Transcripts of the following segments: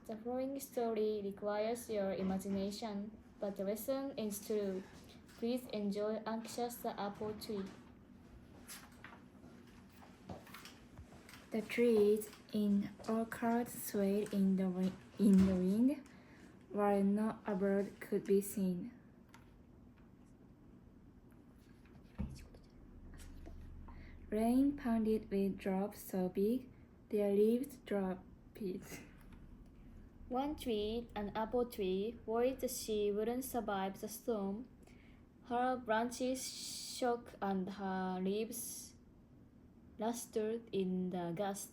The following story requires your imagination, but the lesson is true. Please enjoy Anxious the Apple Tree. The trees in orchard swayed in the wind, while not a bird could be seen. Rain pounded with drops so big, their leaves dropped. One tree, an apple tree, worried that she wouldn't survive the storm. Her branches shook and her leaves lustered in the gust,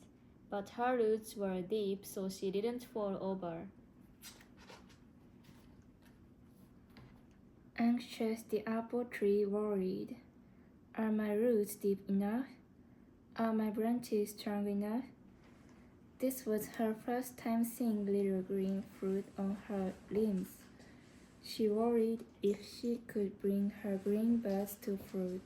but her roots were deep so she didn't fall over. Anxious, the apple tree worried. Are my roots deep enough? Are my branches strong enough? This was her first time seeing little green fruit on her limbs. She worried if she could bring her green buds to fruit.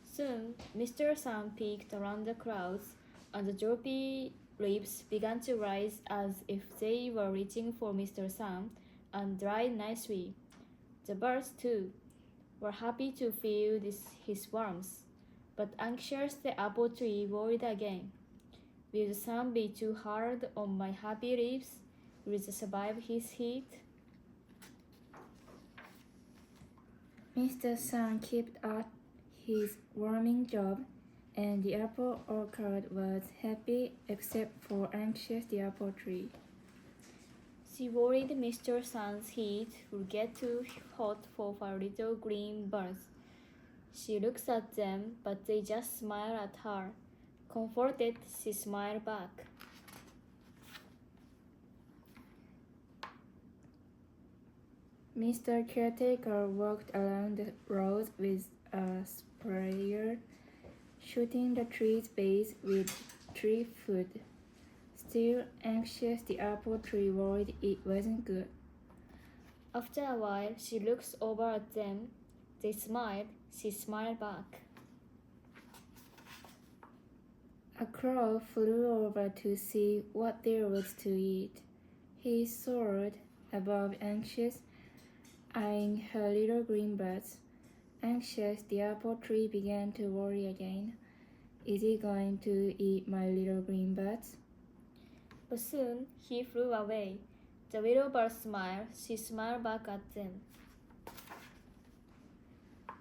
Soon, Mr. Sun peeked around the clouds, and the droopy leaves began to rise as if they were reaching for Mr. Sun and dried nicely. The birds, too, were happy to feel his warmth, but Anxious the apple tree worried again. Will the sun be too hard on my happy leaves? Will it survive his heat? Mr. Sun kept at his warming job, and the apple orchard was happy except for Anxious the apple tree. She worried Mr. Sun's heat would get too hot for her little green birds. She looks at them, but they just smile at her. Comforted, she smiled back. Mr. Caretaker walked along the road with a sprayer, shooting the tree's base with tree food. Still Anxious, the apple tree worried it wasn't good. After a while, she looks over at them. They smiled. She smiled back. A crow flew over to see what there was to eat. He soared above Anxious, eyeing her little green buds. Anxious, the apple tree began to worry again. Is he going to eat my little green buds? But soon he flew away. The little bird smiled. She smiled back at them.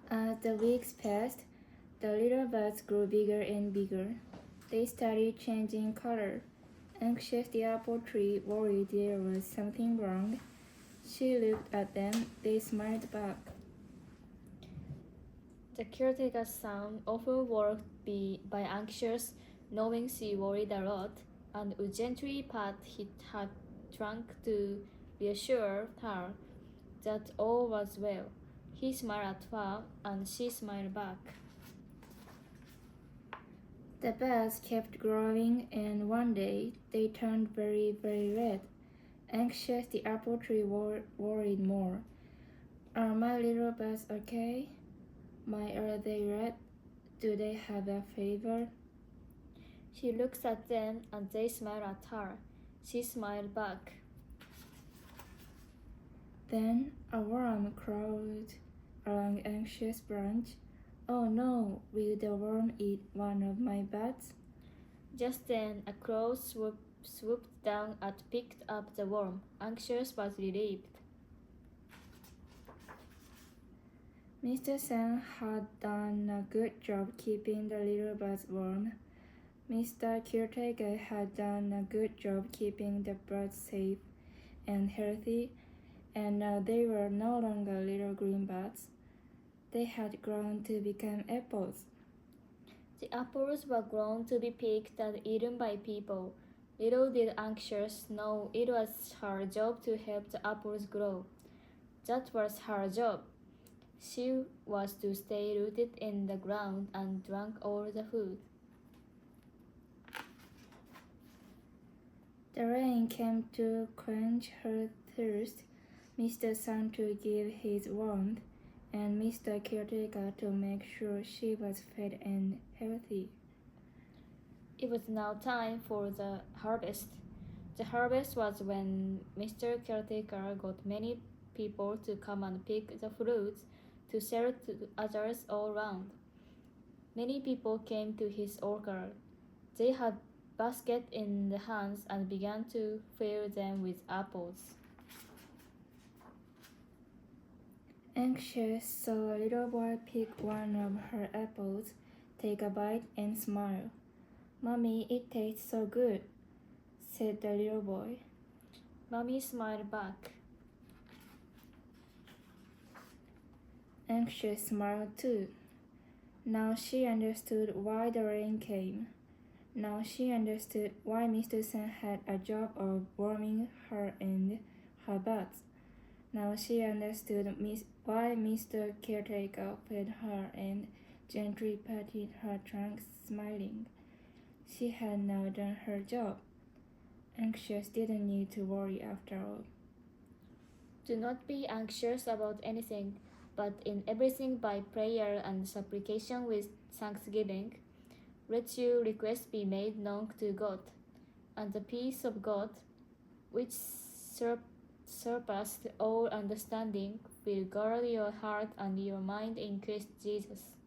As the weeks passed, the little buds grew bigger and bigger. They started changing color. Anxious, the apple tree worried there was something wrong. She looked at them. They smiled back. The caretaker's son often worked by Anxious, knowing she worried a lot, and would gently pat her trunk to reassure her that all was well. He smiled at her, and she smiled back. The buds kept growing, and one day they turned very, very red. Anxious, the apple tree worried more. Are my little buds okay? Are they red? Do they have a fever? She looks at them, and they smile at her. She smiled back. Then a worm crawled along Anxious' branch. Oh no, will the worm eat one of my buds? Just then, a crow swooped down and picked up the worm. Anxious was relieved. Mr. Sun had done a good job keeping the little buds warm. Mr. Caretaker had done a good job keeping the buds safe and healthy, and now they were no longer little green buds. They had grown to become apples. The apples were grown to be picked and eaten by people. Little did Anxious know it was her job to help the apples grow. That was her job. She was to stay rooted in the ground and drink all the food. The rain came to quench her thirst, Mr. Sun to give his warmth, and Mr. Caretaker to make sure she was fed and healthy. It was now time for the harvest. The harvest was when Mr. Caretaker got many people to come and pick the fruits to sell to others all round. Many people came to his orchard. They had baskets in the hands and began to fill them with apples. Anxious saw a little boy pick one of her apples, take a bite, and smile. "Mommy, it tastes so good," said the little boy. Mommy smiled back. Anxious smiled too. Now she understood why the rain came. Now she understood why Mr. Sun had a job of warming her and her bats. Now she understood why Mr. Caretaker fed her and gently patted her trunk, smiling. She had now done her job. Anxious didn't need to worry after all. Do not be anxious about anything, but in everything by prayer and supplication with thanksgiving, let your requests be made known to God, and the peace of God, which surpassed all understanding, will guard your heart and your mind in Christ Jesus.